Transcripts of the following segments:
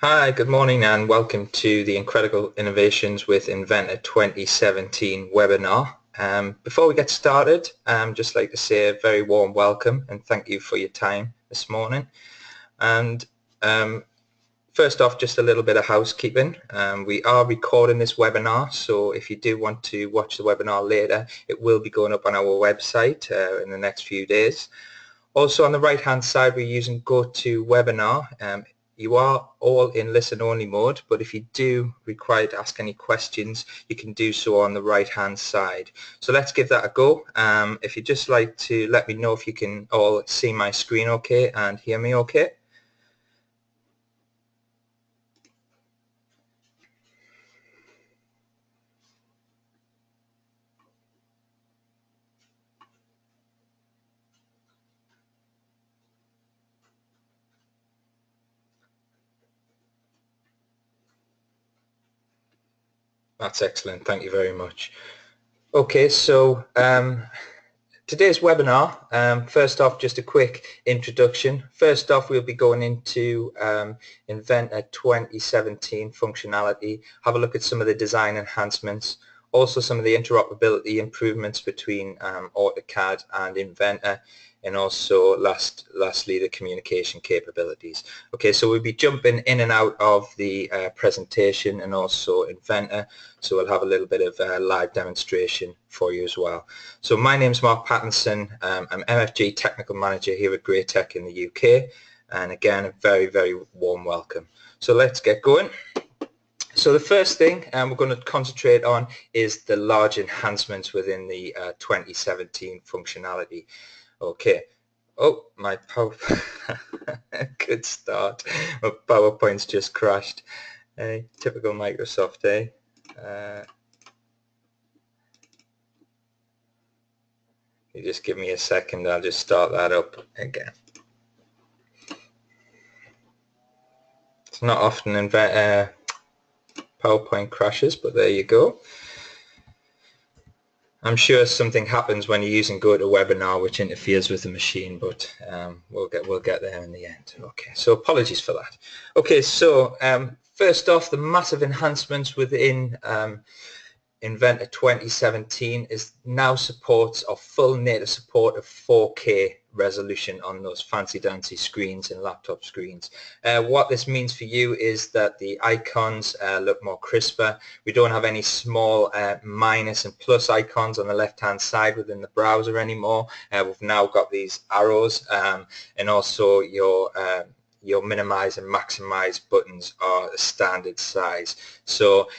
Hi, good morning and welcome to the Incredible Innovations with Inventor 2017 webinar. Before we get started, I'd just like to say a very warm welcome and thank you for your time this morning. And first off, just a little bit of housekeeping. We are recording this webinar, so if you do want to watch the webinar later, it will be going up on our website in the next few days. Also on the right hand side, we're using GoToWebinar. You are all in listen only mode, but if you do require to ask any questions, you can do so on the right hand side. So let's give that a go. If you'd just like to let me know if you can all see my screen okay and hear me okay. That's excellent. Thank you very much. Okay, so today's webinar, first off, just a quick introduction. First off, we'll be going into Inventor 2017 functionality, have a look at some of the design enhancements, also some of the interoperability improvements between AutoCAD and Inventor, and also lastly the communication capabilities. Okay, so we'll be jumping in and out of the presentation and also Inventor, so we'll have a little bit of a live demonstration for you as well. So my name is Mark Pattinson. I'm MFG Technical Manager here at Great Tech in the UK, and again a very, very warm welcome. So let's get going. So the first thing we're going to concentrate on is the large enhancements within the 2017 functionality. Okay. Oh, my good start. My PowerPoint's just crashed. Typical Microsoft, You just give me a second, I'll just start that up again. It's not often PowerPoint crashes, but there you go. I'm sure something happens when you're using GoToWebinar which interferes with the machine, but we'll get there in the end. Okay, so apologies for that. Okay, so first off, the massive enhancements within Inventor 2017 is now supports or full native support of 4K resolution on those fancy dancy screens and laptop screens. What this means for you is that the icons look more crisper. We don't have any small minus and plus icons on the left hand side within the browser anymore. We've now got these arrows and also your minimize and maximize buttons are a standard size. So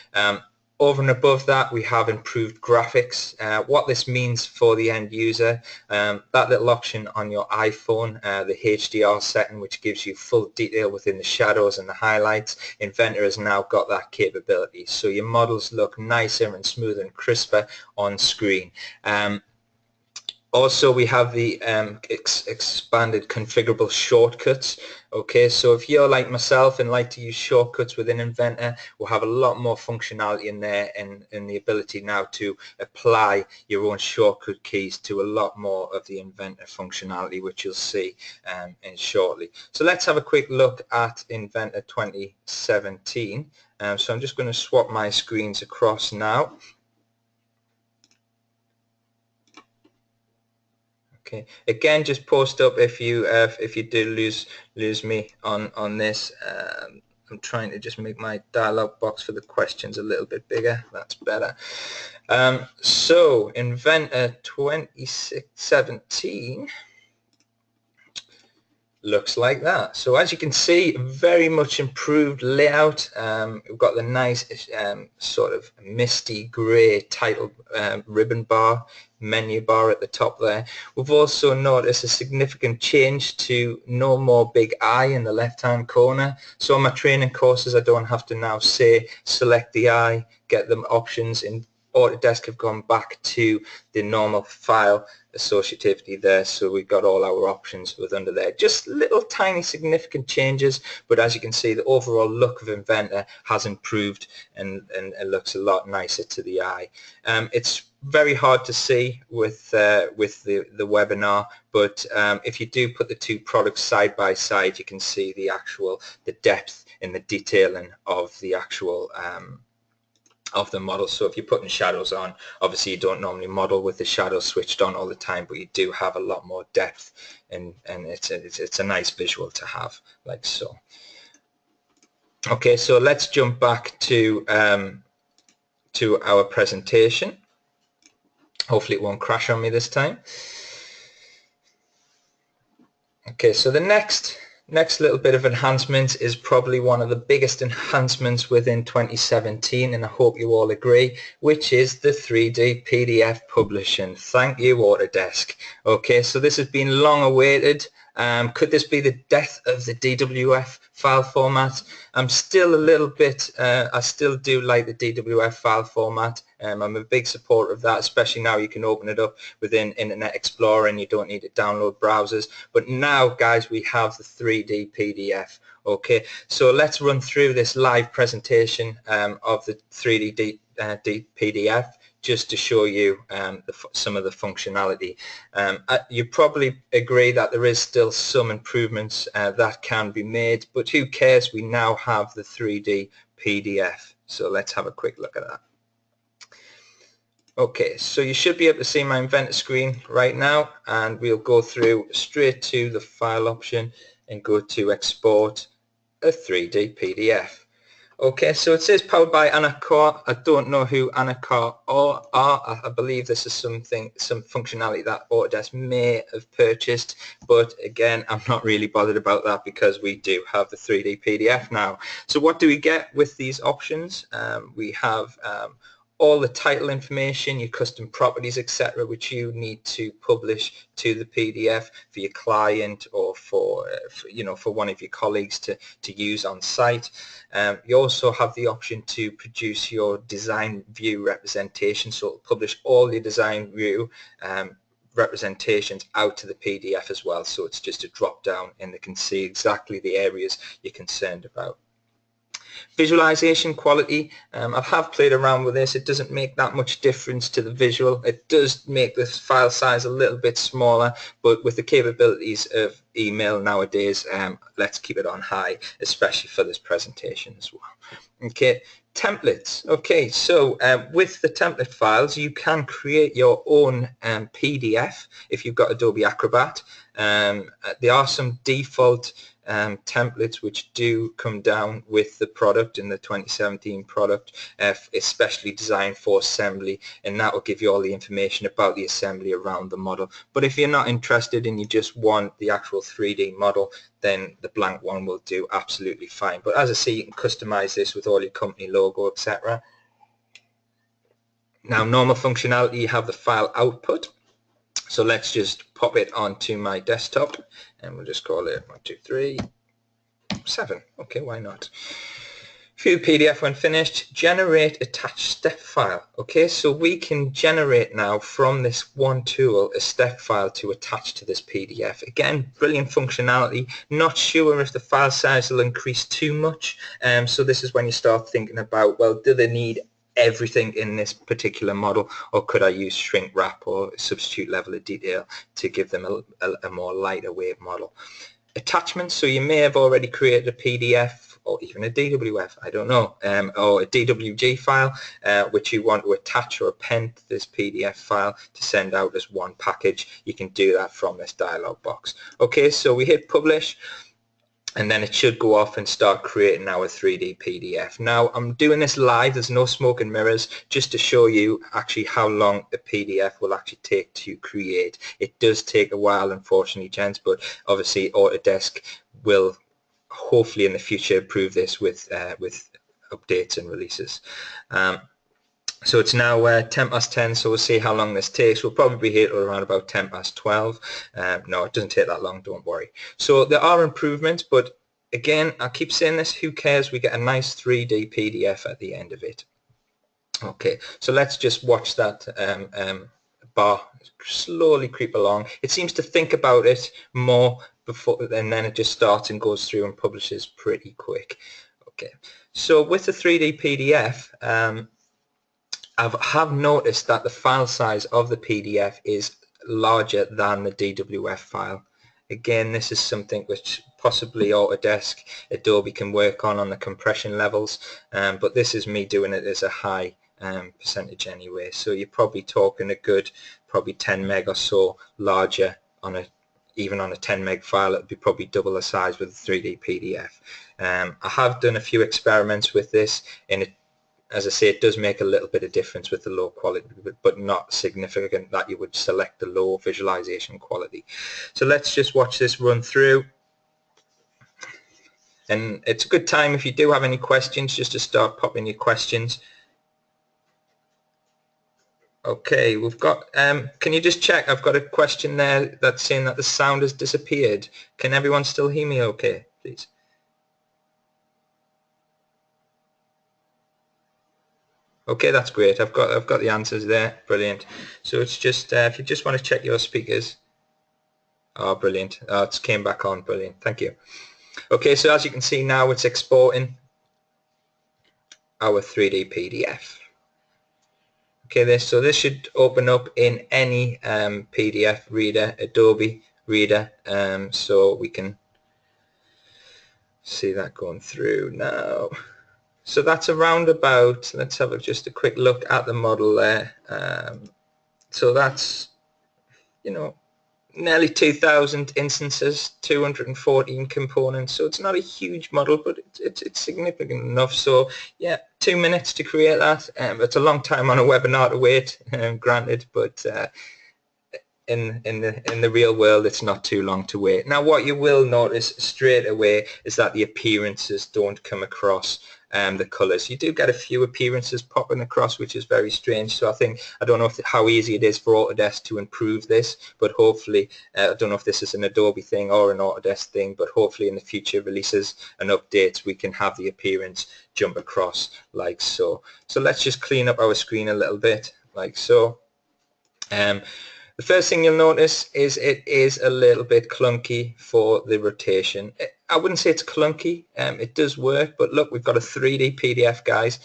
over and above that, we have improved graphics. What this means for the end user, that little option on your iPhone, the HDR setting, which gives you full detail within the shadows and the highlights, Inventor has now got that capability. So your models look nicer and smoother and crisper on screen. Also, we have the expanded configurable shortcuts. Okay, so if you're like myself and like to use shortcuts within Inventor, we'll have a lot more functionality in there and the ability now to apply your own shortcut keys to a lot more of the Inventor functionality, which you'll see in shortly. So let's have a quick look at Inventor 2017. So I'm just going to swap my screens across now. Okay. Again, just post up if you do lose me on this. I'm trying to just make my dialog box for the questions a little bit bigger. That's better. So Inventor 2017 looks like that. So as you can see, very much improved layout. We've got the nice sort of misty grey title ribbon bar, menu bar at the top there. We've also noticed a significant change to no more big eye in the left hand corner. So on my training courses, I don't have to now say select the eye, get them options. In Autodesk have gone back to the normal file associativity there, so we've got all our options with under there. Just little tiny significant changes, but as you can see, the overall look of Inventor has improved and it looks a lot nicer to the eye. It's very hard to see with the webinar, but if you do put the two products side by side, you can see the depth in the detailing of the actual of the model. So if you're putting shadows on, obviously you don't normally model with the shadows switched on all the time, but you do have a lot more depth, and it's a nice visual to have, like so. Okay, so let's jump back to our presentation. Hopefully it won't crash on me this time. Okay, so the next little bit of enhancement is probably one of the biggest enhancements within 2017, and I hope you all agree, which is the 3D PDF publishing. Thank you, Autodesk. Okay, so this has been long awaited. Could this be the death of the DWF file format? I'm still a little bit, I still do like the DWF file format. I'm a big supporter of that, especially now you can open it up within Internet Explorer and you don't need to download browsers. But now, guys, we have the 3D PDF. Okay, so let's run through this live presentation of the 3D PDF, just to show you some of the functionality. You probably agree that there is still some improvements that can be made, but who cares? We now have the 3D PDF. So let's have a quick look at that. Okay, so you should be able to see my Inventor screen right now, and we'll go through straight to the file option and go to export a 3D PDF. Okay, so it says powered by Anacore. I don't know who Anacore are. I believe this is some functionality that Autodesk may have purchased, but again, I'm not really bothered about that because we do have the 3D PDF now. So what do we get with these options? We have all the title information, your custom properties, etc., which you need to publish to the PDF for your client or for one of your colleagues to use on site. You also have the option to produce your design view representation, so it'll publish all your design view representations out to the PDF as well. So it's just a drop down and they can see exactly the areas you're concerned about. Visualization quality, I have played around with this. It doesn't make that much difference to the visual. It does make the file size a little bit smaller, but with the capabilities of email nowadays, let's keep it on high, especially for this presentation as well. Okay, templates. Okay, so with the template files, you can create your own PDF if you've got Adobe Acrobat. There are some default templates which do come down with the product in the 2017 product, especially designed for assembly, and that will give you all the information about the assembly around the model. But if you're not interested and you just want the actual 3D model, then the blank one will do absolutely fine. But as I say, you can customize this with all your company logo, etc. Now, normal functionality, you have the file output. So let's just pop it onto my desktop and we'll just call it 1, 2, 3, 7. Okay, why not? View PDF when finished, generate attached step file. Okay, so we can generate now from this one tool a step file to attach to this PDF. Again, brilliant functionality. Not sure if the file size will increase too much. So this is when you start thinking about, well, do they need everything in this particular model, or could I use shrink wrap or substitute level of detail to give them a more lighter weight model? Attachments, so you may have already created a PDF or even a DWF, I don't know, or a DWG file which you want to attach or append to this PDF file to send out as one package. You can do that from this dialog box. Okay, so we hit publish, and then it should go off and start creating our 3D PDF. Now, I'm doing this live, there's no smoke and mirrors, just to show you actually how long a PDF will actually take to create. It does take a while, unfortunately, gents, but obviously Autodesk will hopefully in the future improve this with updates and releases. So it's now 10 past 10, so we'll see how long this takes. We'll probably be here till around about 10 past 12. No, it doesn't take that long, don't worry. So there are improvements, but again, I keep saying this, who cares? We get a nice 3D PDF at the end of it. Okay, so let's just watch that bar slowly creep along. It seems to think about it more before, and then it just starts and goes through and publishes pretty quick. Okay, so with the 3D PDF, I have noticed that the file size of the PDF is larger than the DWF file. Again, this is something which possibly Autodesk, Adobe can work on the compression levels, but this is me doing it as a high percentage anyway. So you're probably talking a good, probably 10 meg or so larger on a, even on a 10 meg file. It would be probably double the size with a 3D PDF. I have done a few experiments with this, and it, as I say, it does make a little bit of difference with the low quality, but not significant that you would select the low visualization quality. So let's just watch this run through. And it's a good time if you do have any questions, just to start popping your questions. Okay, we've got, can you just check? I've got a question there that's saying that the sound has disappeared. Can everyone still hear me okay, please? Okay, that's great. I've got the answers there. Brilliant. So it's just if you just want to check your speakers. Oh, brilliant. Oh, it's came back on. Brilliant. Thank you. Okay, so as you can see now, it's exporting our 3D PDF. Okay, so this should open up in any PDF reader, Adobe reader, so we can see that going through now. So that's around about, let's have just a quick look at the model there. So that's, you know, nearly 2,000 instances, 214 components. So it's not a huge model, but it's significant enough. So yeah, 2 minutes to create that. It's a long time on a webinar to wait, granted, but in the real world, it's not too long to wait. Now, what you will notice straight away is that the appearances don't come across the colors. You do get a few appearances popping across, which is very strange. So I don't know how easy it is for Autodesk to improve this, but hopefully, I don't know if this is an Adobe thing or an Autodesk thing, but hopefully in the future releases and updates, we can have the appearance jump across like so. So let's just clean up our screen a little bit like so. The first thing you'll notice is it is a little bit clunky for the rotation. I wouldn't say it's clunky. It does work, but look, we've got a 3D PDF, guys.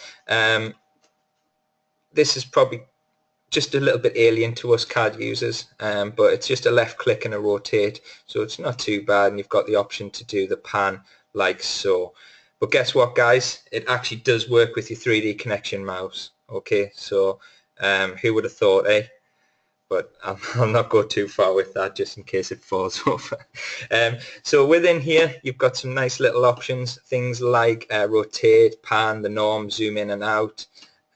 This is probably just a little bit alien to us CAD users, but it's just a left click and a rotate, so it's not too bad, and you've got the option to do the pan like so. But guess what, guys? It actually does work with your 3D connection mouse. Okay, so who would have thought, eh? But I'll not go too far with that just in case it falls over. So within here, you've got some nice little options, things like rotate, pan, the norm, zoom in and out,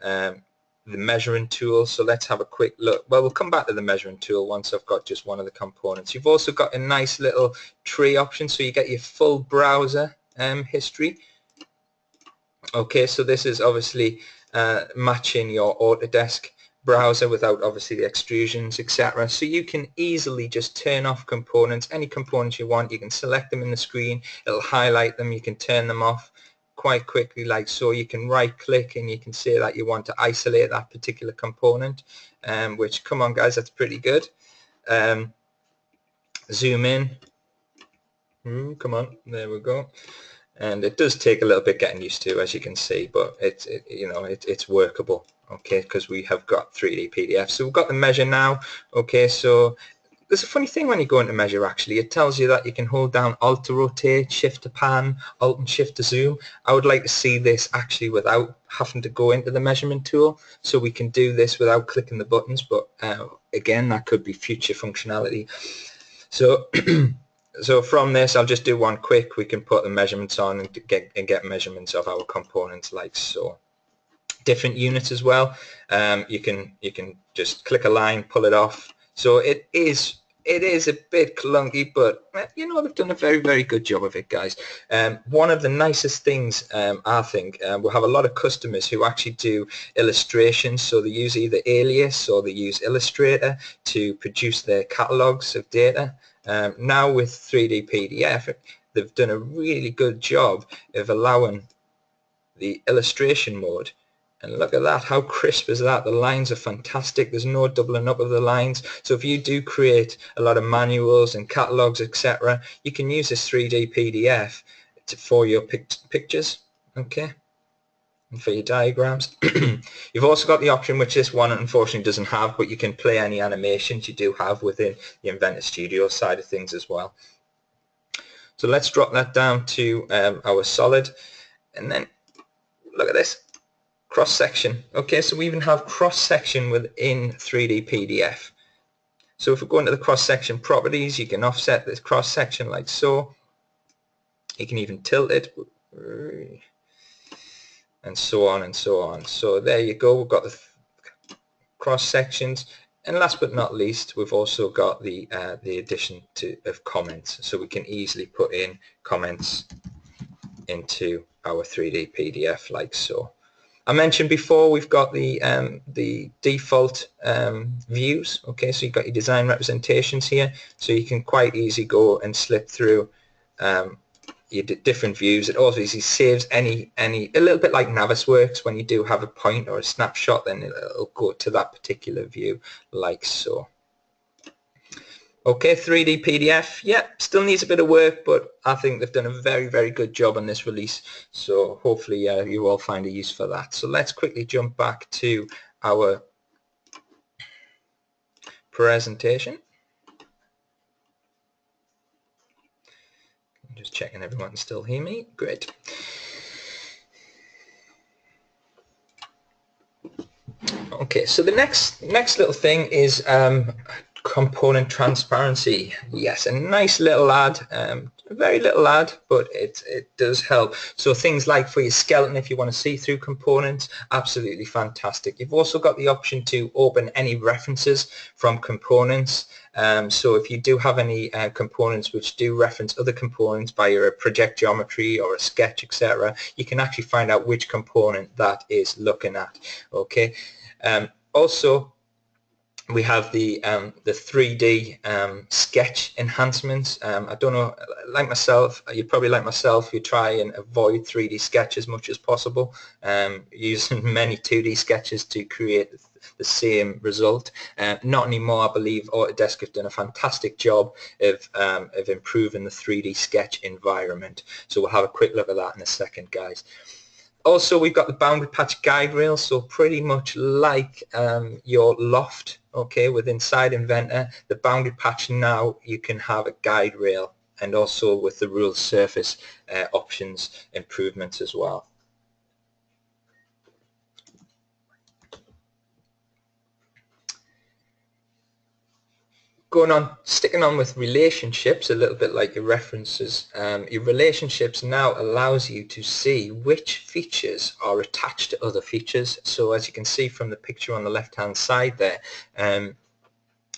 the measuring tool. So let's have a quick look. Well, we'll come back to the measuring tool once I've got just one of the components. You've also got a nice little tree option, so you get your full browser history. Okay, so this is obviously matching your Autodesk browser without obviously the extrusions, etc. So you can easily just turn off components, any components you want. You can select them in the screen, it'll highlight them, you can turn them off quite quickly like so. You can right click and you can say that you want to isolate that particular component, which, come on guys, that's pretty good. Zoom in, come on, there we go. And it does take a little bit getting used to, as you can see, but it's workable, okay, because we have got 3D PDF. So we've got the measure now. Okay, so there's a funny thing when you go into measure, actually. It tells you that you can hold down Alt to rotate, Shift to pan, Alt and Shift to zoom. I would like to see this actually without having to go into the measurement tool, so we can do this without clicking the buttons, but again, that could be future functionality. So so from this, I'll just do one quick. We can put the measurements on and get measurements of our components like so. Different units as well. You can just click a line, pull it off. So it is a bit clunky, but you know, they've done a very, very good job of it, guys. One of the nicest things, I think, we'll have a lot of customers who actually do illustrations, so they use either Alias or they use Illustrator to produce their catalogs of data. Now with 3D PDF, they've done a really good job of allowing the illustration mode. And look at that, how crisp is that? The lines are fantastic. There's no doubling up of the lines. So if you do create a lot of manuals and catalogs, etc., you can use this 3D PDF for your pictures. Okay, for your diagrams. You've also got the option, which this one unfortunately doesn't have, but you can play any animations you do have within the Inventor Studio side of things as well. So let's drop that down to our solid, and then look at this cross section. Okay, so we even have cross section within 3D PDF. So if we go into the cross section properties, you can offset this cross section like so. You can even tilt it, and so on and so on. So there you go, we've got the cross sections, and last but not least, we've also got the addition of comments, so we can easily put in comments into our 3D PDF like so. I mentioned before we've got the default views. Okay, so you've got your design representations here, so you can quite easily go and slip through your different views. It obviously saves any a little bit like Navisworks. When you do have a point or a snapshot, then it'll go to that particular view like so. Okay, 3D PDF, yeah, still needs a bit of work, but I think they've done a very, very good job on this release. So hopefully you all find a use for that. So let's quickly jump back to our presentation. Just checking everyone can still hear me. Great. Okay, so the next little thing is component transparency. Yes, a nice little add, a very little add, but it does help. So things like for your skeleton, if you want to see through components, absolutely fantastic. You've also got the option to open any references from components. So if you do have any components which do reference other components by your project geometry or a sketch, etc., you can actually find out which component that is looking at. Okay. Also, we have the 3D sketch enhancements. I don't know, like myself, you're probably like myself, you try and avoid 3D sketch as much as possible, using many 2D sketches to create the same result. Not anymore. I believe Autodesk have done a fantastic job of improving the 3D sketch environment. So we'll have a quick look at that in a second, guys. Also, we've got the boundary patch guide rail, so pretty much like your loft, okay, with inside Inventor, the boundary patch now you can have a guide rail, and also with the rule surface options improvements as well. Sticking on with relationships, a little bit like your references, your relationships now allows you to see which features are attached to other features. So as you can see from the picture on the left hand side there,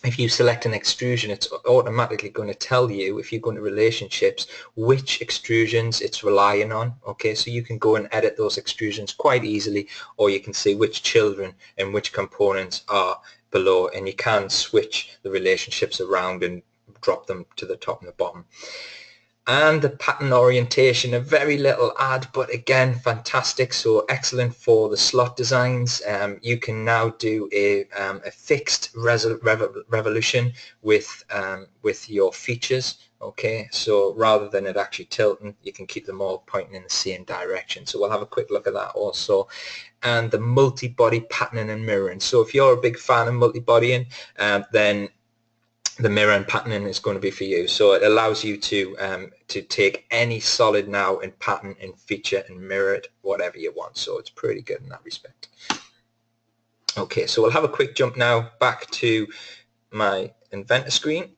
if you select an extrusion, it's automatically going to tell you, if you go into relationships, which extrusions it's relying on. Okay, so you can go and edit those extrusions quite easily, or you can see which children and which components are below, and you can switch the relationships around and drop them to the top and the bottom. And the pattern orientation, a very little add, but again, fantastic. So excellent for the slot designs. You can now do a fixed revolution with your features. Okay, so rather than it actually tilting, you can keep them all pointing in the same direction. So we'll have a quick look at that also. And the multi-body patterning and mirroring. So if you're a big fan of multi-bodying, then the mirror and patterning is going to be for you. So it allows you to take any solid now and pattern and feature and mirror it whatever you want. So it's pretty good in that respect. Okay, so we'll have a quick jump now back to my Inventor screen.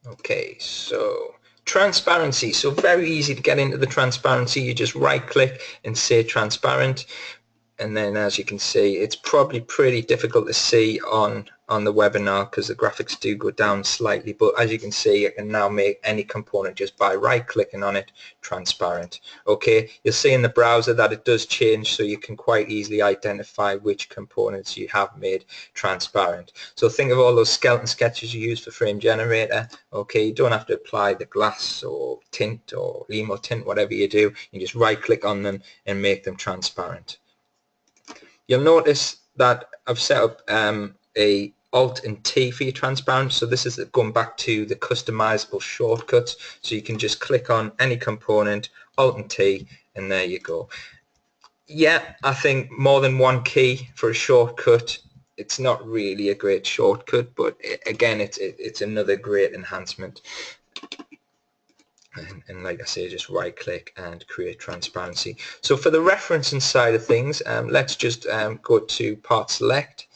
Okay, so transparency. So very easy to get into the transparency. You just right click and say transparent. And then as you can see, it's probably pretty difficult to see on the webinar because the graphics do go down slightly. But as you can see, I can now make any component just by right-clicking on it transparent. Okay, you'll see in the browser that it does change, so you can quite easily identify which components you have made transparent. So think of all those skeleton sketches you use for Frame Generator. Okay, you don't have to apply the glass or tint or Limo tint, whatever you do. You just right-click on them and make them transparent. You'll notice that I've set up a Alt and T for your transparent. So this is going back to the customizable shortcuts. So you can just click on any component, Alt and T, and there you go. Yeah, I think more than one key for a shortcut, it's not really a great shortcut, but again, it's another great enhancement. And like I say, just right click and create transparency. So for the referencing side of things, let's just go to part select,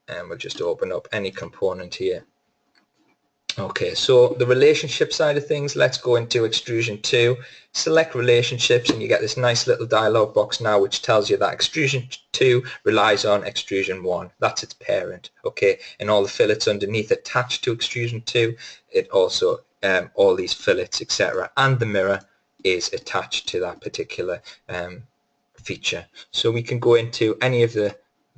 and we'll just open up any component here. Okay, so the relationship side of things, let's go into extrusion 2, select relationships, and you get this nice little dialog box now which tells you that extrusion 2 relies on extrusion 1. That's its parent, okay, and all the fillets underneath attached to extrusion 2, it also, all these fillets, etc., and the mirror is attached to that particular feature. So we can go into any of the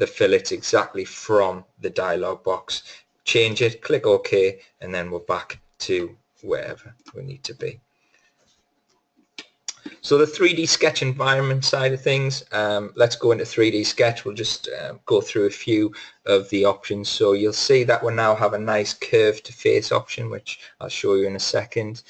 fillets exactly from the dialog box, change it, click OK, and then we're back to wherever we need to be. So the 3D sketch environment side of things, let's go into 3D sketch. We'll just go through a few of the options. So you'll see that we now have a nice curve to face option, which I'll show you in a second.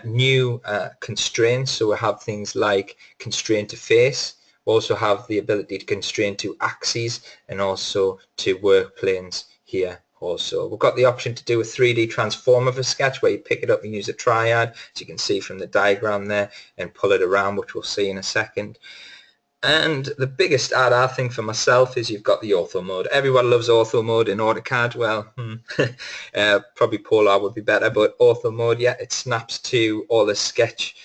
New constraints, so we have things like constraint to face. We also have the ability to constrain to axes and also to work planes here. Also, we've got the option to do a 3D transform of a sketch where you pick it up and use a triad, as you can see from the diagram there, and pull it around, which we'll see in a second. And the biggest add, I think, for myself is you've got the ortho mode. Everyone loves ortho mode in AutoCAD. Well, probably Polar would be better, but ortho mode, yeah, it snaps to all the sketch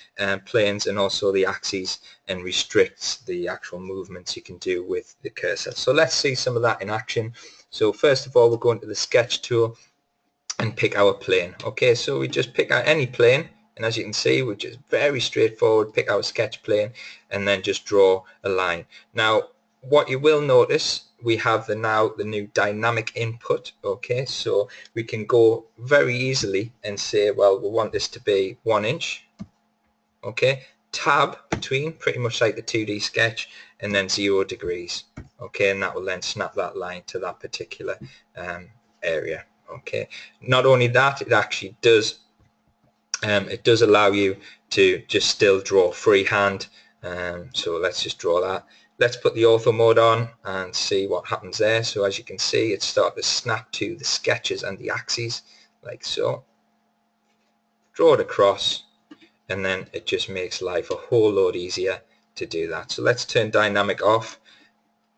planes and also the axes and restricts the actual movements you can do with the cursor. So let's see some of that in action. So first of all, we'll go into the sketch tool and pick our plane. Okay, so we just pick out any plane, and as you can see, we're just very straightforward, pick our sketch plane and then just draw a line. Now, what you will notice, we have the new dynamic input. Okay, so we can go very easily and say, well, we want this to be 1 inch. Okay, tab between, pretty much like the 2D sketch, and then 0 degrees. Okay, and that will then snap that line to that particular area. Okay, not only that, it actually does allow you to just still draw freehand. So let's just draw that. Let's put the ortho mode on and see what happens there. So as you can see, it starts to snap to the sketches and the axes like so. Draw it across, and then it just makes life a whole lot easier to do that. So let's turn dynamic off,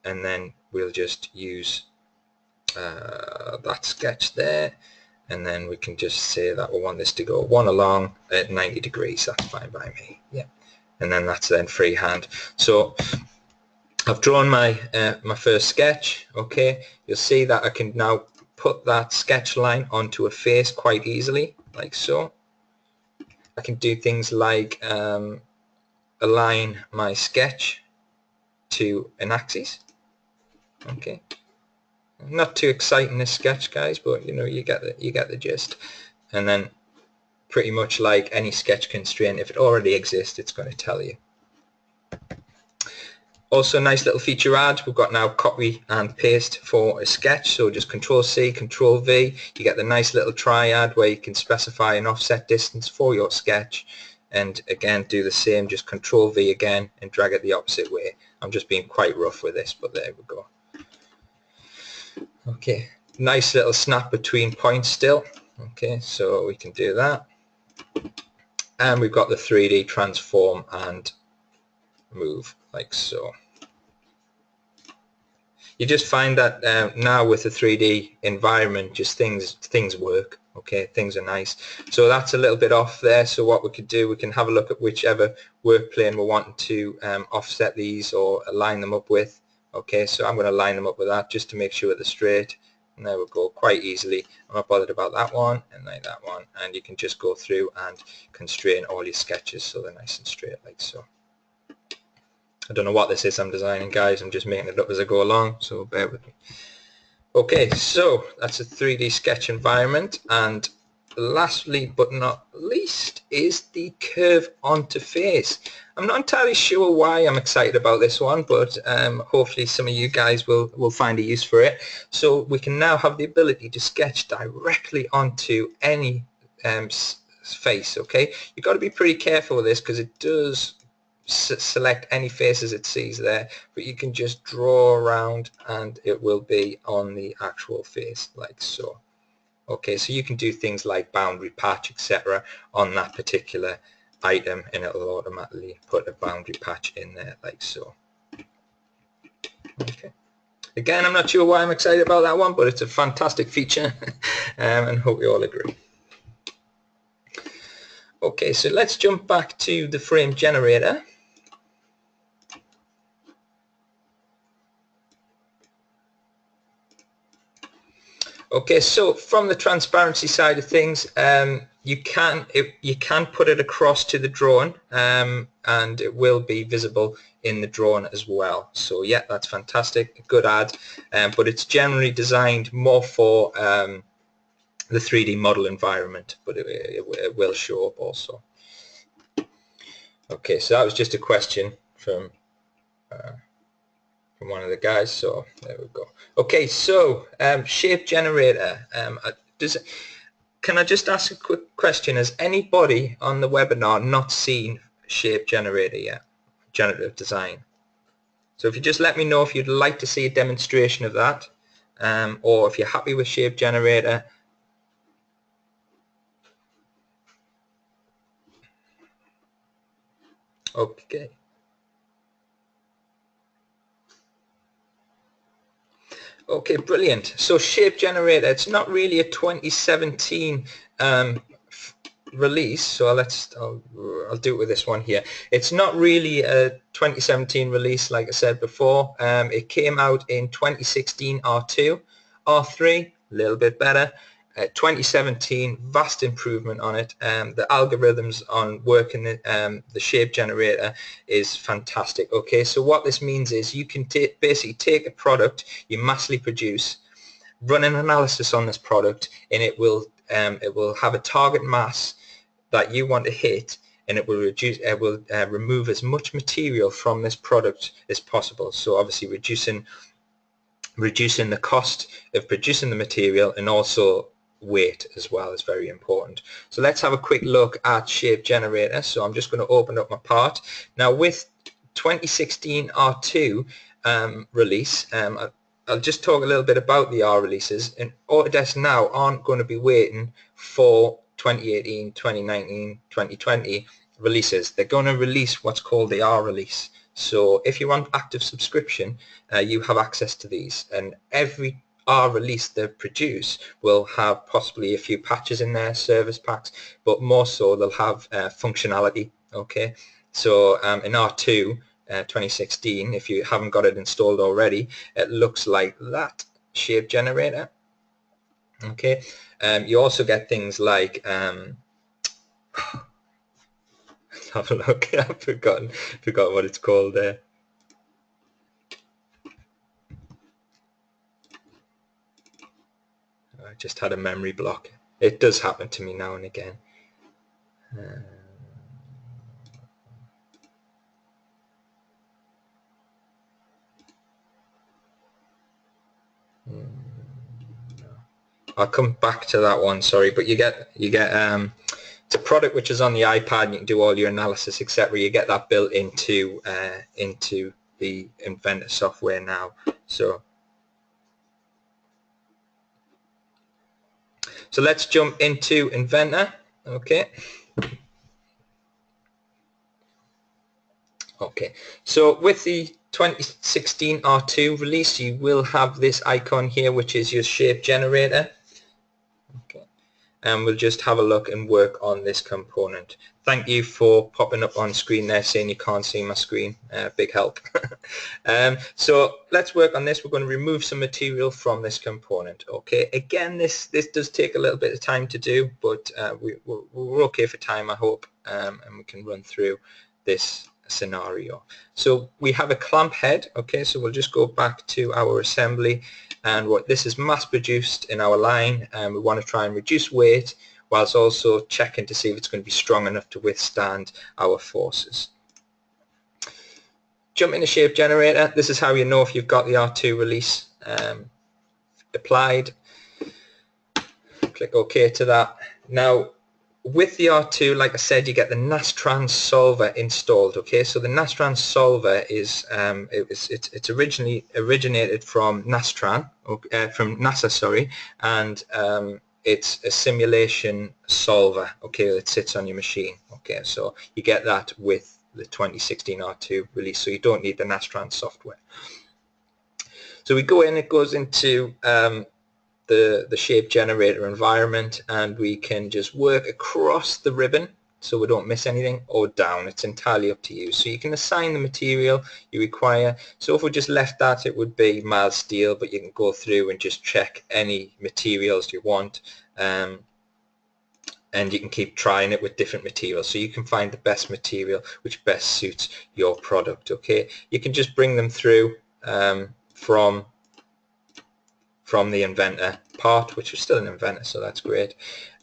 and then we'll just use that sketch there, and then we can just say that we want this to go one along at 90 degrees. That's fine by me. Yeah, and then that's then freehand. So I've drawn my my first sketch. Okay, you'll see that I can now put that sketch line onto a face quite easily, like so. I can do things like align my sketch to an axis. Okay, not too exciting this sketch, guys, but you know, you get the gist. And then pretty much like any sketch constraint, if it already exists, it's going to tell you. Also, nice little feature add, we've got now copy and paste for a sketch. So just Control C, Control V, you get the nice little triad where you can specify an offset distance for your sketch. And again, do the same, just Control V again and drag it the opposite way. I'm just being quite rough with this, but there we go. Okay, nice little snap between points still. Okay, so we can do that. And we've got the 3D transform and move like so. You just find that now with the 3D environment, just things work. Okay, things are nice. So that's a little bit off there. So what we could do, we can have a look at whichever work plane we're wanting to offset these or align them up with. Okay, so I'm going to line them up with that just to make sure they're straight. And there we go, quite easily. I'm not bothered about that one and like that one. And you can just go through and constrain all your sketches so they're nice and straight like so. I don't know what this is I'm designing, guys. I'm just making it up as I go along, so bear with me. Okay, so that's a 3D sketch environment, and lastly but not least is the curve onto face. I'm not entirely sure why I'm excited about this one, but hopefully some of you guys will find a use for it. So we can now have the ability to sketch directly onto any face. Okay, you've got to be pretty careful with this because it does select any faces it sees there, but you can just draw around and it will be on the actual face like so. Okay, so you can do things like boundary patch, etc. on that particular item, and it will automatically put a boundary patch in there like so. Okay. Again, I'm not sure why I'm excited about that one, but it's a fantastic feature and hope you all agree. Okay, so let's jump back to the frame generator. Okay, so from the transparency side of things, you can put it across to the drawing, and it will be visible in the drawing as well. So yeah, that's fantastic, good add, but it's generally designed more for the 3D model environment, but it will show up also. Okay, so that was just a question from one of the guys, so there we go. Okay, so shape generator. Can I just ask a quick question? Has anybody on the webinar not seen shape generator yet? Generative design. So if you just let me know if you'd like to see a demonstration of that, or if you're happy with shape generator. Okay. Okay, brilliant. So shape generator, it's not really a 2017 release, so I'll do it with this one here. It's not really a 2017 release, like I said before. It came out in 2016 R2, R3, a little bit better. 2017, vast improvement on it. The algorithms on working the shape generator is fantastic. Okay, so what this means is you can basically take a product you massively produce, run an analysis on this product, and it will have a target mass that you want to hit, and it will remove as much material from this product as possible. So obviously reducing the cost of producing the material, and also weight as well is very important. So let's have a quick look at shape generator. So I'm just going to open up my part now with 2016 R2 release. I'll just talk a little bit about the R releases, and Autodesk now aren't going to be waiting for 2018, 2019, 2020 releases. They're going to release what's called the R release. So if you want active subscription, you have access to these, and every R release they produce will have possibly a few patches in there, service packs, but more so they'll have functionality. Okay, so in R2 2016, if you haven't got it installed already, it looks like that shape generator. Okay, you also get things like let's have a look. I've forgotten what it's called there. I just had a memory block. It does happen to me now and again. I'll come back to that one. Sorry, but you get it's a product which is on the iPad, and you can do all your analysis, etc. You get that built into the Inventor software now. So let's jump into Inventor. Okay. Okay. So with the 2016 R2 release, you will have this icon here, which is your shape generator. Okay. And we'll just have a look and work on this component. Thank you for popping up on screen there saying you can't see my screen. Big help. So let's work on this. We're going to remove some material from this component. Okay, again, this does take a little bit of time to do, but we're okay for time, I hope, and we can run through this scenario. So we have a clamp head. Okay, so we'll just go back to our assembly, and what this is mass produced in our line, and we want to try and reduce weight whilst also checking to see if it's going to be strong enough to withstand our forces. Jump into Shape Generator. This is how you know if you've got the R2 release applied. Click OK to that. Now, with the R2, like I said, you get the Nastran solver installed. Okay, so the Nastran solver is it's originally originated from Nastran, from NASA, sorry, and it's a simulation solver. Okay, that sits on your machine. Okay, so you get that with the 2016 R2 release, so you don't need the Nastran software. So we go in, it goes into the shape generator environment, and we can just work across the ribbon so we don't miss anything, or down. It's entirely up to you. So you can assign the material you require. So if we just left that, it would be mild steel, but you can go through and just check any materials you want, and you can keep trying it with different materials, so you can find the best material which best suits your product. Okay, you can just bring them through from the Inventor part, which is still an Inventor, so that's great.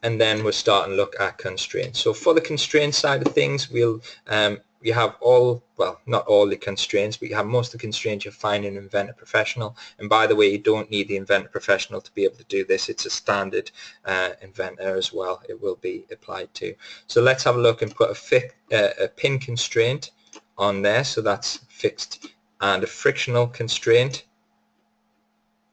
And then we'll start and look at constraints. So for the constraint side of things, we'll you have all, well, not all the constraints, but you have most of the constraints you'll find in Inventor Professional. And by the way, you don't need the Inventor Professional to be able to do this. It's a standard Inventor as well. It will be applied to. So let's have a look and put a pin constraint on there. So that's fixed, and a frictional constraint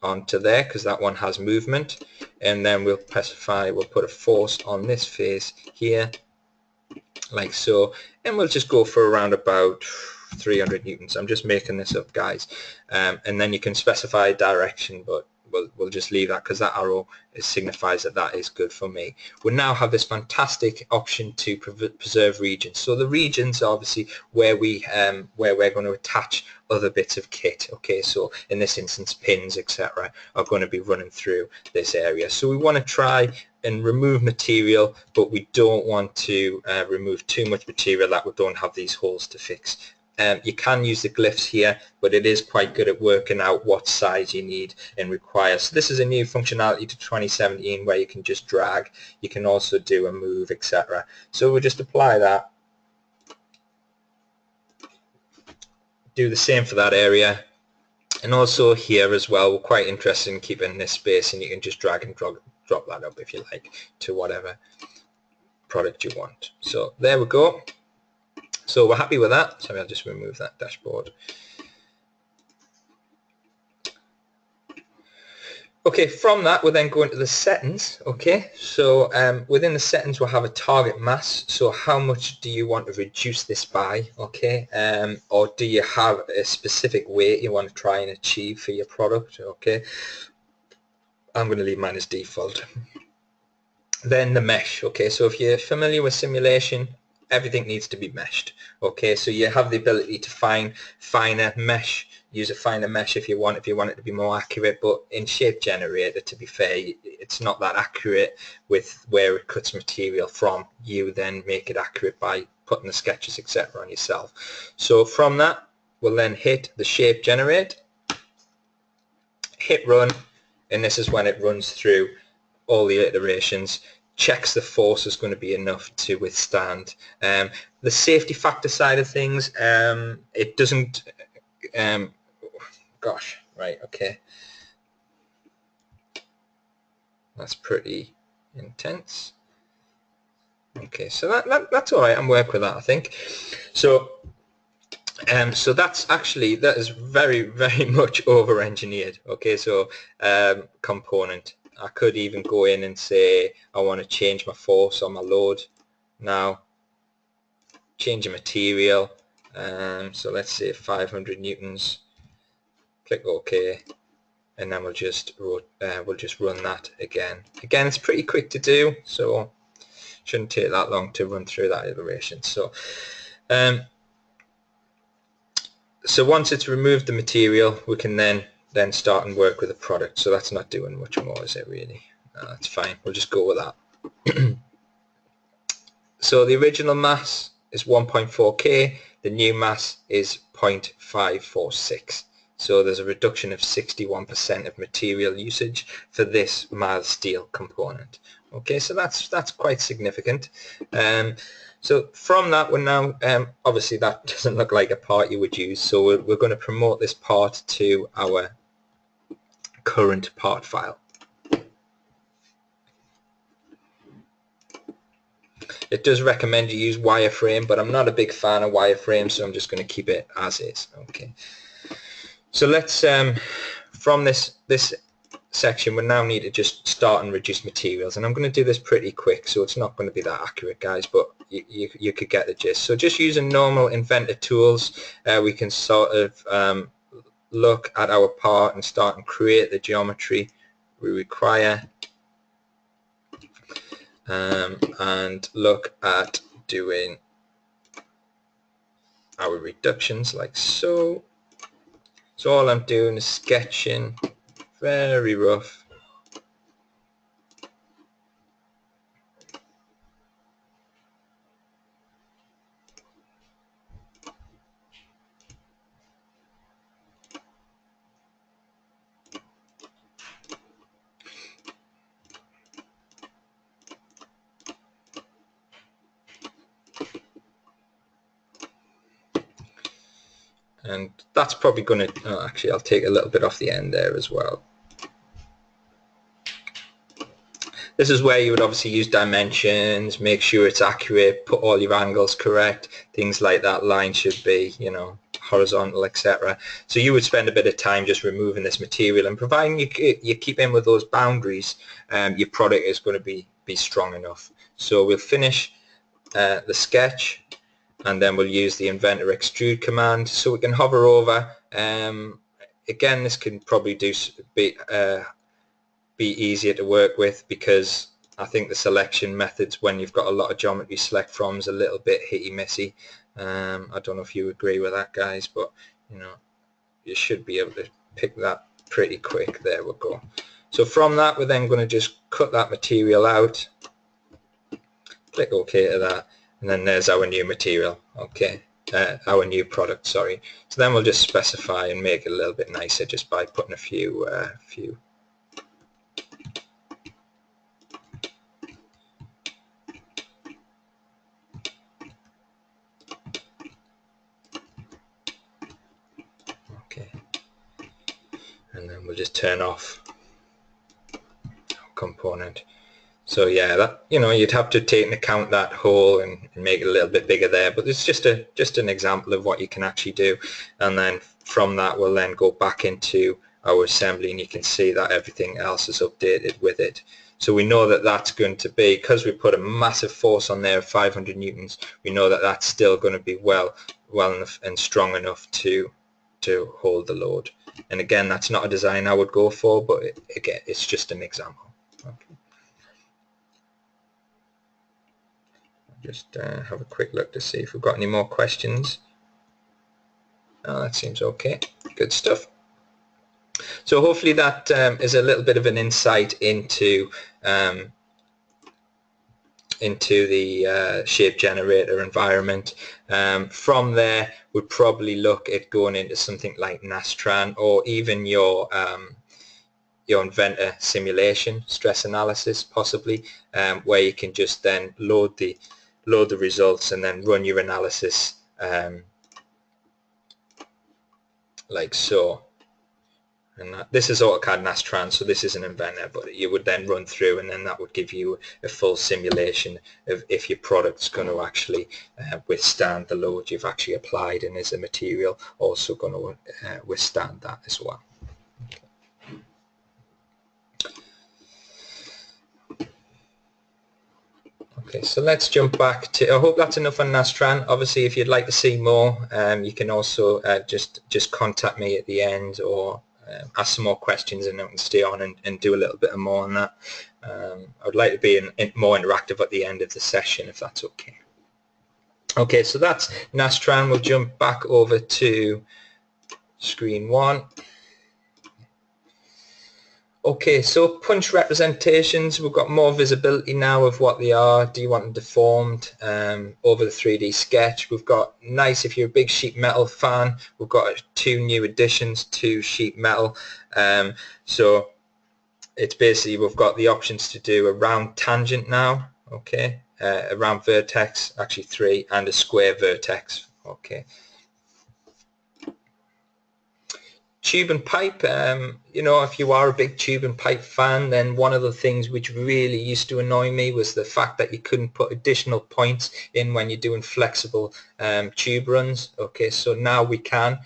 onto there, because that one has movement. And then we'll specify, we'll put a force on this face here, like so, and we'll just go for around about 300 newtons. I'm just making this up, guys. And then you can specify a direction, but we'll just leave that because that arrow signifies that that is good for me. We now have this fantastic option to preserve regions. So the regions are obviously where we're going to attach other bits of kit. Okay, so in this instance, pins, etc., are going to be running through this area. So we want to try and remove material, but we don't want to remove too much material that we don't have these holes to fix. You can use the glyphs here, but it is quite good at working out what size you need and require. So this is a new functionality to 2017 where you can just drag. You can also do a move, etc. So we'll just apply that. Do the same for that area. And also here as well, we're quite interested in keeping this space, and you can just drag and drop that up if you like to whatever product you want. So there we go. So we're happy with that. So I'll just remove that dashboard. Okay, from that we'll then go into the settings. Okay, so within the settings we'll have a target mass. So how much do you want to reduce this by? Okay, or do you have a specific weight you want to try and achieve for your product? Okay, I'm going to leave mine as default. Then the mesh. Okay, so if you're familiar with simulation, everything needs to be meshed. Okay, so you have the ability to find finer mesh, use a finer mesh if you want it to be more accurate, but in Shape Generator, to be fair, it's not that accurate with where it cuts material from. You then make it accurate by putting the sketches, etc., on yourself. So from that, we'll then hit the Shape Generate, hit run, and this is when it runs through all the iterations, checks the force is going to be enough to withstand. The safety factor side of things, it doesn't, gosh, right, okay. That's pretty intense. Okay, so that's all right. I'm working with that, I think. So so that's actually, that is very, very much over-engineered. Okay, so component. I could even go in and say I want to change my force on my load now, change the material, so let's say 500 newtons, click OK, and then we'll just run that again. It's pretty quick to do, so shouldn't take that long to run through that iteration. So so once it's removed the material, we can then start and work with the product. So that's not doing much more, is it really? No, that's fine. We'll just go with that. So the original mass is 1.4K. The new mass is 0.546. So there's a reduction of 61% of material usage for this mild steel component. Okay, so that's quite significant. So from that, we're now, obviously that doesn't look like a part you would use, so we're going to promote this part to our current part file. It does recommend you use wireframe, but I'm not a big fan of wireframe, so I'm just going to keep it as is. Okay. So let's, from this section, we now need to just start and reduce materials, and I'm going to do this pretty quick, so it's not going to be that accurate, guys, but you could get the gist. So just using normal Inventor tools, we can sort of look at our part and start and create the geometry we require, and look at doing our reductions like so. So all I'm doing is sketching very rough. And that's probably going to, actually I'll take a little bit off the end there as well. This is where you would obviously use dimensions, make sure it's accurate, put all your angles correct, things like that. Line should be, you know, horizontal, etc. So you would spend a bit of time just removing this material, and providing you keep in with those boundaries, your product is going to be strong enough. So we'll finish the sketch, and then we'll use the Inventor extrude command, so we can hover over. Again, this can probably be easier to work with, because I think the selection methods when you've got a lot of geometry to select from is a little bit hitty-missy. I don't know if you agree with that, guys, but you know, you should be able to pick that pretty quick. There we go. So from that, we're then going to just cut that material out, click OK to that, and then there's our new material. Okay, our new product, sorry. So then we'll just specify and make it a little bit nicer just by putting a few okay, and then we'll just turn off component. So yeah, that, you know, you'd have to take into account that hole and make it a little bit bigger there, but it's just an example of what you can actually do. And then from that, we'll then go back into our assembly, and you can see that everything else is updated with it. So we know that that's going to be, because we put a massive force on there of 500 newtons, we know that that's still going to be well enough and strong enough to hold the load. And again, that's not a design I would go for, but again, it's just an example. Okay. Just have a quick look to see if we've got any more questions. Oh, that seems okay. Good stuff. So hopefully that is a little bit of an insight into the shape generator environment. From there, we'd probably look at going into something like Nastran, or even your Inventor simulation stress analysis, possibly, where you can just then load the results and then run your analysis like so. And this is AutoCAD Nastran, so this is an Inventor, but you would then run through, and then that would give you a full simulation of if your product's going to actually withstand the load you've actually applied, and is the material also going to withstand that as well. Okay, so let's jump back to, I hope that's enough on Nastran. Obviously, if you'd like to see more, you can also just contact me at the end, or ask some more questions, and I can stay on and do a little bit more on that. I would like to be more interactive at the end of the session, if that's okay. Okay, so that's Nastran. We'll jump back over to screen 1. Okay, so punch representations, we've got more visibility now of what they are. Do you want them deformed over the 3D sketch? We've got nice, if you're a big sheet metal fan, we've got 2 new additions to sheet metal. So it's basically we've got the options to do a round tangent now, okay, a round vertex, actually 3, and a square vertex, okay. Tube and pipe, you know, if you are a big tube and pipe fan, then one of the things which really used to annoy me was the fact that you couldn't put additional points in when you're doing flexible tube runs. Okay, so now we can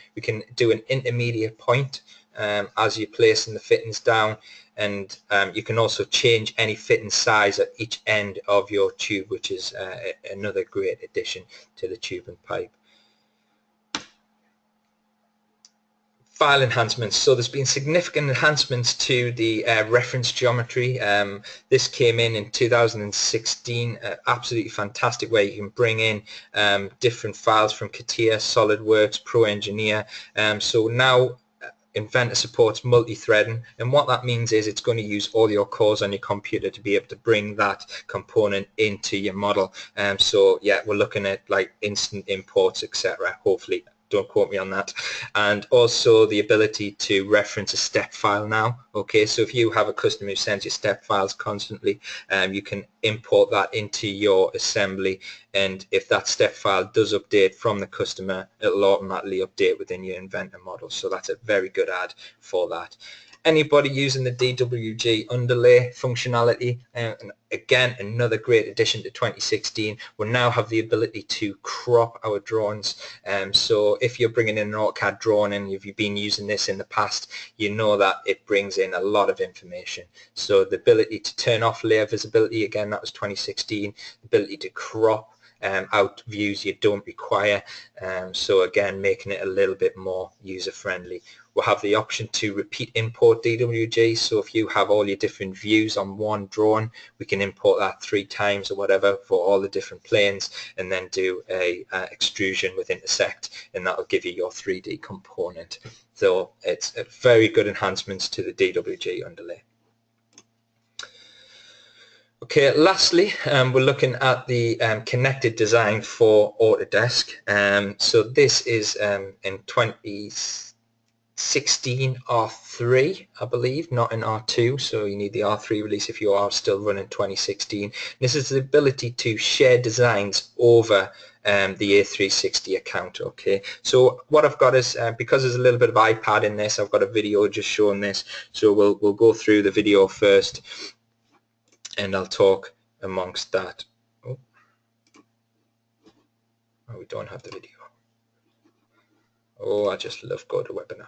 do an intermediate point as you're placing the fittings down, and you can also change any fitting size at each end of your tube, which is another great addition to the tube and pipe. File enhancements. So there's been significant enhancements to the reference geometry. This came in 2016. Absolutely fantastic way you can bring in different files from CATIA, SolidWorks, Pro Engineer. So now Inventor supports multi-threading, and what that means is it's going to use all your cores on your computer to be able to bring that component into your model. So yeah, we're looking at like instant imports, etc. Hopefully, don't quote me on that. And also the ability to reference a step file now. Okay, so if you have a customer who sends you step files constantly, you can import that into your assembly, and if that step file does update from the customer, it'll automatically update within your Inventor model. So that's a very good add for that. Anybody using the DWG underlay functionality, and again, another great addition to 2016, we'll now have the ability to crop our drawings. So if you're bringing in an AutoCAD drawing and if you've been using this in the past, you know that it brings in a lot of information. So the ability to turn off layer visibility, again, that was 2016, the ability to crop out views you don't require, so again making it a little bit more user friendly. We'll have the option to repeat import DWG, so if you have all your different views on one drawing, we can import that 3 times or whatever for all the different planes, and then do a extrusion with intersect, and that'll give you your 3D component. So it's a very good enhancements to the DWG underlay. Okay, lastly, we're looking at the connected design for Autodesk. So this is in 2016 R3, I believe, not in R2, so you need the R3 release if you are still running 2016. This is the ability to share designs over the A360 account. Okay, so what I've got is, because there's a little bit of iPad in this, I've got a video just showing this, so we'll go through the video first, and I'll talk amongst that. Oh, we don't have the video. Oh, I just love GoToWebinar.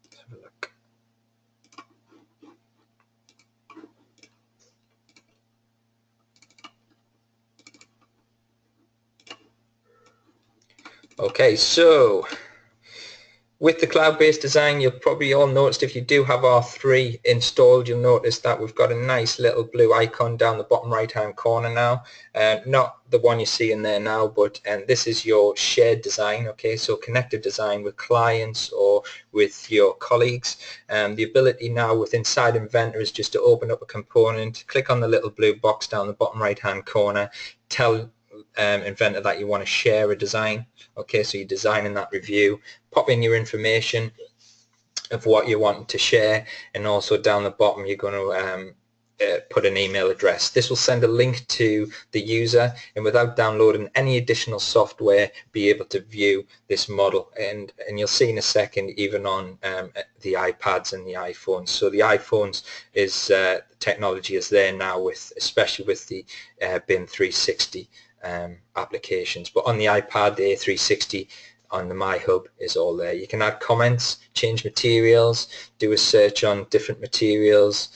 Let's have a look. Okay, so with the cloud-based design, you'll probably all noticed, if you do have R3 installed, you'll notice that we've got a nice little blue icon down the bottom right-hand corner now. Not the one you see in there now, but this is your shared design. Okay, so connected design with clients or with your colleagues. The ability now with inside Inventor is just to open up a component, click on the little blue box down the bottom right-hand corner, tell Inventor that you want to share a design. Okay, so you're designing that review, pop in your information of what you want to share, and also down the bottom you're going to put an email address. This will send a link to the user, and without downloading any additional software, be able to view this model, and you'll see in a second even on the iPads and the iPhones. So the iPhones is the technology is there now, with especially with the BIM 360 applications, but on the iPad, the A360 on the My Hub is all there. You can add comments, change materials, do a search on different materials,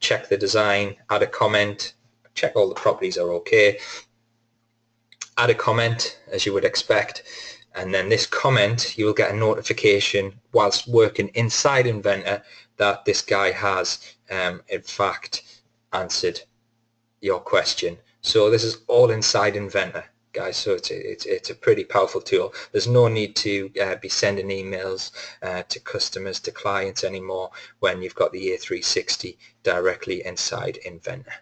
check the design, add a comment, check all the properties are okay, add a comment as you would expect, and then this comment, you will get a notification whilst working inside Inventor that this guy has in fact answered your question. So this is all inside Inventor, guys, so it's a pretty powerful tool. There's no need to be sending emails to customers, to clients anymore, when you've got the A360 directly inside Inventor.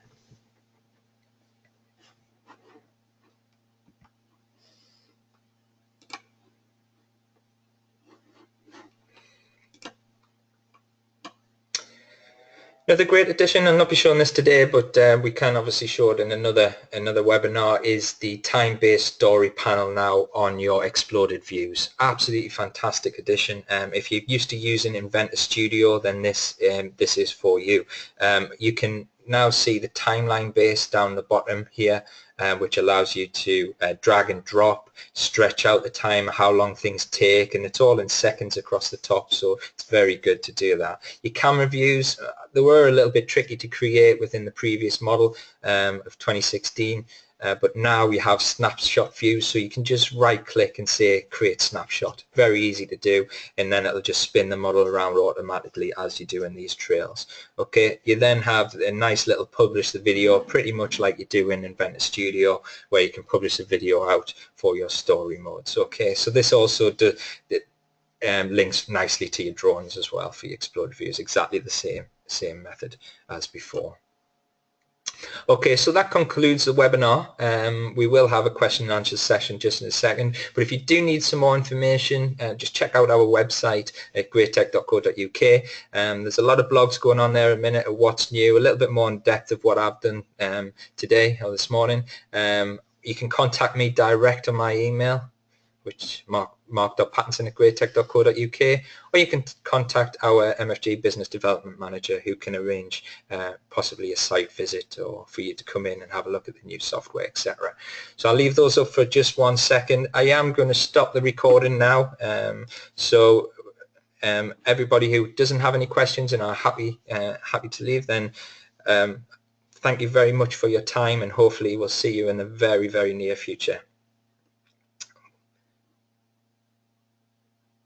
Another great addition, I'll not be showing this today, but we can obviously show it in another webinar, is the time-based story panel now on your exploded views. Absolutely fantastic addition. If you're used to using Inventor Studio, then this is for you. You can now see the timeline base down the bottom here, which allows you to drag and drop, stretch out the time, how long things take, and it's all in seconds across the top, so it's very good to do that. Your camera views, they were a little bit tricky to create within the previous model of 2016, but now we have snapshot views, so you can just right click and say create snapshot. Very easy to do, and then it'll just spin the model around automatically as you do in these trails. Okay, you then have a nice little publish the video, pretty much like you do in Inventor Studio, where you can publish a video out for your story modes. Okay, so this also links nicely to your drawings as well for your exploded views, exactly the same method as before. Okay, so that concludes the webinar. We will have a question and answer session just in a second, but if you do need some more information, just check out our website at greattech.co.uk. There's a lot of blogs going on there a minute of what's new, a little bit more in depth of what I've done today or this morning. You can contact me direct on my email, which mark.pattinson@greattech.co.uk, or you can contact our MFG Business Development Manager, who can arrange possibly a site visit or for you to come in and have a look at the new software, etc. So I'll leave those up for just 1 second. I am going to stop the recording now. Everybody who doesn't have any questions and are happy to leave, then thank you very much for your time, and hopefully we'll see you in the very, very near future.